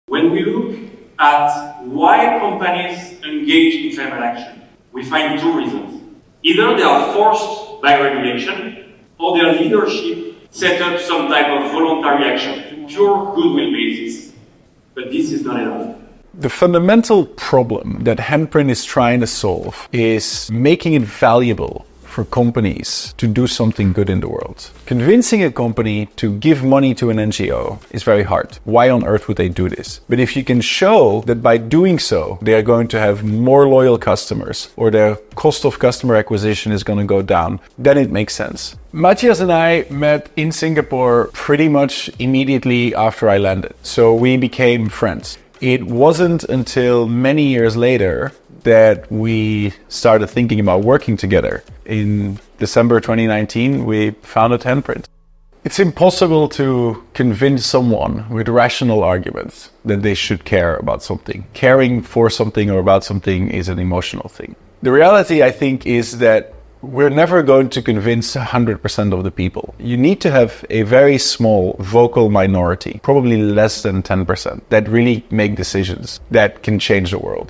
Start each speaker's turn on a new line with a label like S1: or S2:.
S1: When we look at why companies engage in climate action, we find two reasons. Either they are forced by regulation, or their leadership set up some type of voluntary action, pure goodwill basis. But this is not enough.
S2: The fundamental problem that Handprint is trying to solve is making it valuable for companies to do something good in the world. Convincing a company to give money to an NGO is very hard. Why on earth would they do this? But if you can show that by doing so, they are going to have more loyal customers or their cost of customer acquisition is going to go down, then it makes sense. Matthias and I met in Singapore pretty much immediately after I landed. So we became friends. It wasn't until many years later that we started thinking about working together. In December 2019, we founded Handprint. It's impossible to convince someone with rational arguments that they should care about something. Caring for something or about something is an emotional thing. The reality, I think, is that we're never going to convince 100% of the people. You need to have a very small vocal minority, probably less than 10%, that really make decisions that can change the world.